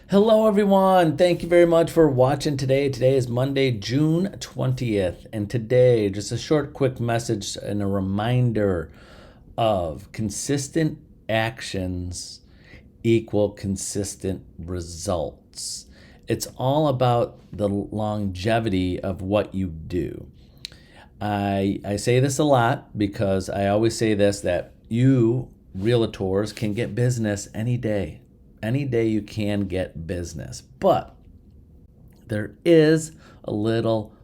Hello, everyone. Thank you very much for watching today. Today is Monday, June 20th. And today, just a short, quick message and a reminder of consistent actions equal consistent results. It's all about the longevity of what you do. I say this a lot because I always say this that you realtors can get business any day. Any day you can get business. But there is a little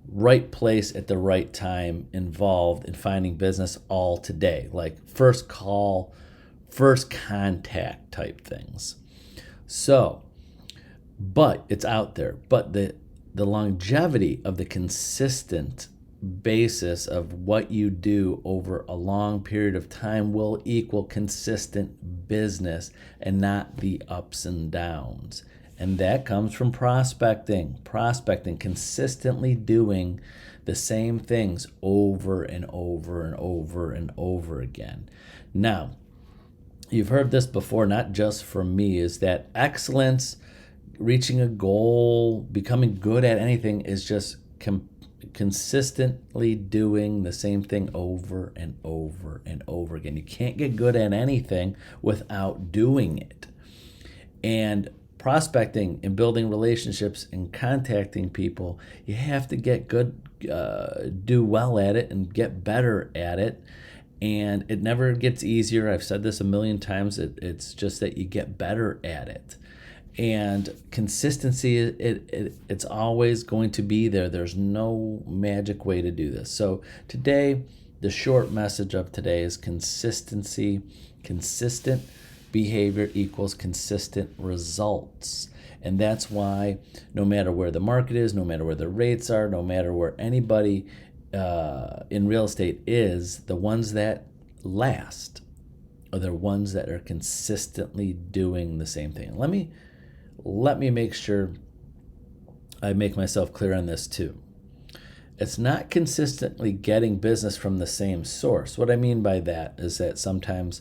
right place at the right time involved in finding business all today, like first call, first contact type things. So, but it's out there. But the longevity of the consistent basis of what you do over a long period of time will equal consistent business and not the ups and downs. And that comes from prospecting, consistently doing the same things over and over and over and over again. Now, you've heard this before, not just from me, is that excellence, reaching a goal, becoming good at anything is just consistently doing the same thing over and over and over again. You can't get good at anything without doing it. And prospecting and building relationships and contacting people, you have to get good, do well at it and get better at it. And it never gets easier. I've said this a million times. It's just that you get better at it. And consistency, it's always going to be there. There's no magic way to do this. So today, the short message of today is consistency. Consistent behavior equals consistent results. And that's why no matter where the market is, no matter where the rates are, no matter where anybody in real estate is, the ones that last are the ones that are consistently doing the same thing. Let me make sure I make myself clear on this too. It's not consistently getting business from the same source. What I mean by that is that sometimes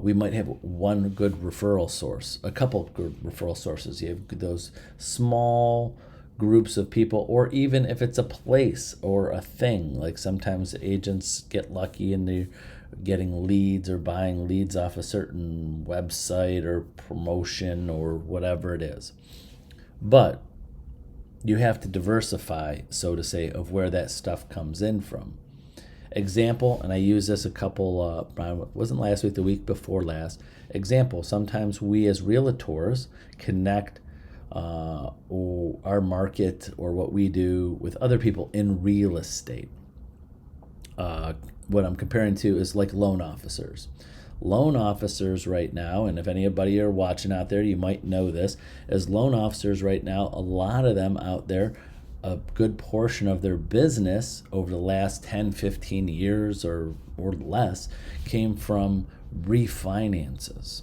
we might have one good referral source, a couple good referral sources. You have those small groups of people, or even if it's a place or a thing, like sometimes agents get lucky and they're getting leads or buying leads off a certain website or promotion or whatever it is. But you have to diversify, so to say, of where that stuff comes in from. Example, and I use this a couple, wasn't last week, the week before last. Example, sometimes we as realtors connect or our market or what we do with other people in real estate. What I'm comparing to is like loan officers. Loan officers right now, and if anybody are watching out there, you might know this, as loan officers right now, a lot of them out there, a good portion of their business over the last 10, 15 years or less came from refinances.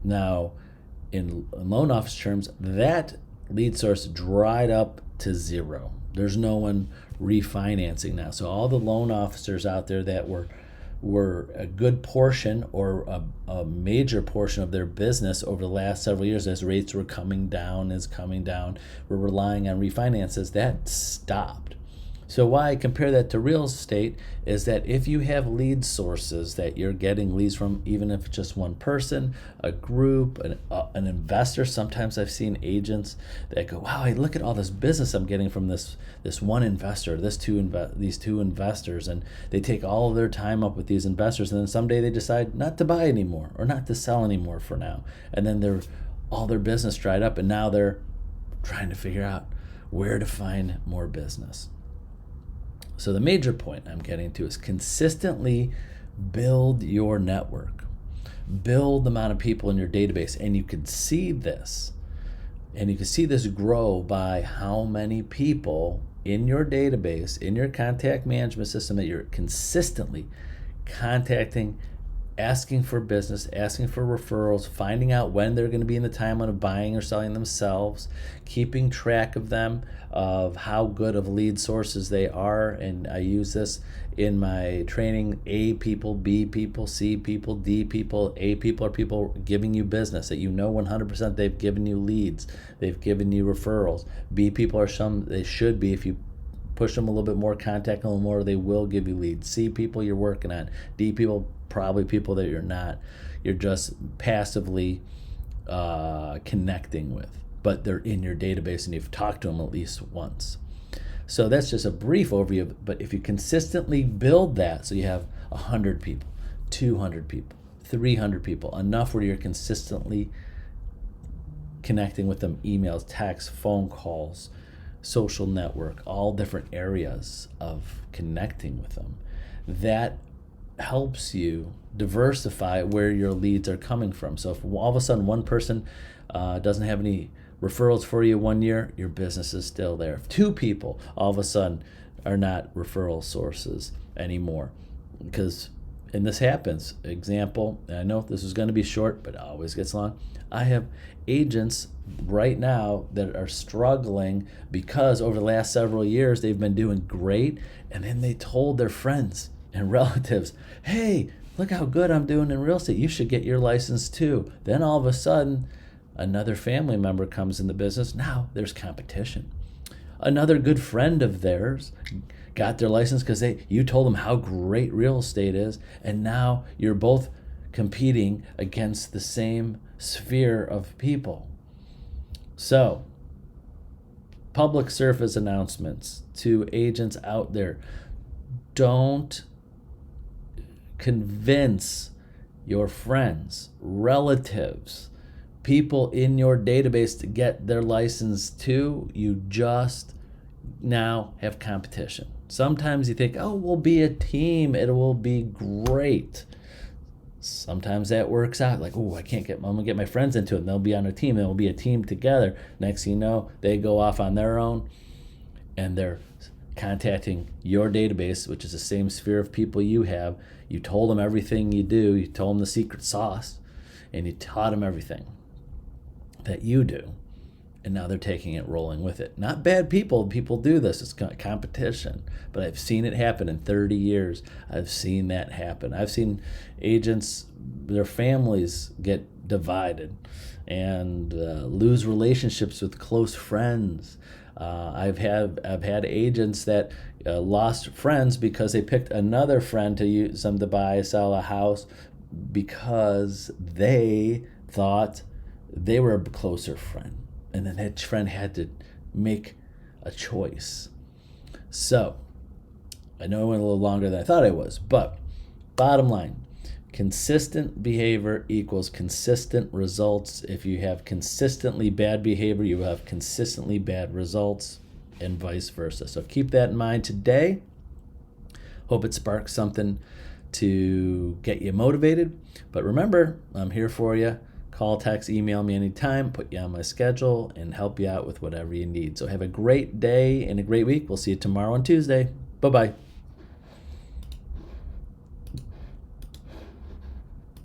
Now, in loan officer terms, that lead source dried up to zero. There's no one refinancing now. So all the loan officers out there that were a good portion or a major portion of their business over the last several years as rates were coming down, were relying on refinances, that stopped. So why I compare that to real estate is that if you have lead sources that you're getting leads from, even if it's just one person, a group, an investor. Sometimes I've seen agents that go, "Wow, look at all this business I'm getting from this one investor, these two investors," and they take all of their time up with these investors, and then someday they decide not to buy anymore or not to sell anymore for now, and then all their business dried up, and now they're trying to figure out where to find more business. So the major point I'm getting to is consistently build your network. Build the amount of people in your database. And you can see this. And you can see this grow by how many people in your database, in your contact management system that you're consistently contacting asking for business, asking for referrals, finding out when they're going to be in the timeline of buying or selling themselves, keeping track of them, of how good of lead sources they are. And I use this in my training. A people, B people, C people, D people. A people are people giving you business that you know 100% they've given you leads, they've given you referrals. B people are some, they should be, if you push them a little bit more, contact them a little more, they will give you leads. C people you're working on. D people, probably people that you're not. You're just passively connecting with, but they're in your database and you've talked to them at least once. So that's just a brief overview, but if you consistently build that, so you have 100 people, 200 people, 300 people, enough where you're consistently connecting with them, emails, texts, phone calls, social network, all different areas of connecting with them, that helps you diversify where your leads are coming from. So if all of a sudden one person doesn't have any referrals for you one year, your business is still there. If two people all of a sudden are not referral sources anymore, because, and this happens, example, and I know this is going to be short, but it always gets long. I have agents right now that are struggling because over the last several years they've been doing great, and then they told their friends and relatives, hey, look how good I'm doing in real estate, you should get your license too. Then all of a sudden another family member comes in the business. Now there's competition. Another good friend of theirs got their license because you told them how great real estate is, and now you're both competing against the same sphere of people. So, public service announcements to agents out there: don't convince your friends, relatives, people in your database to get their license too. You just now have competition. Sometimes you think, oh, we'll be a team, it will be great. Sometimes that works out, like, oh, I'm gonna get my friends into it, and they'll be on a team, and we'll be a team together. Next thing you know, they go off on their own, and they're contacting your database, which is the same sphere of people you have. You told them everything you do, you told them the secret sauce, and you taught them everything that you do, and now they're taking it, rolling with it. Not bad people do this, it's competition, but I've seen it happen in 30 years. I've seen that happen. I've seen agents, their families get divided and lose relationships with close friends. I've had agents that lost friends because they picked another friend to use them to buy, sell a house, because they thought they were a closer friend, and then that friend had to make a choice. So I know I went a little longer than I thought I was, but bottom line, consistent behavior equals consistent results. If you have consistently bad behavior, you will have consistently bad results, and vice versa. So keep that in mind today. Hope it sparks something to get you motivated. But remember, I'm here for you. Call, text, email me anytime, put you on my schedule, and help you out with whatever you need. So have a great day and a great week. We'll see you tomorrow on Tuesday. Bye-bye.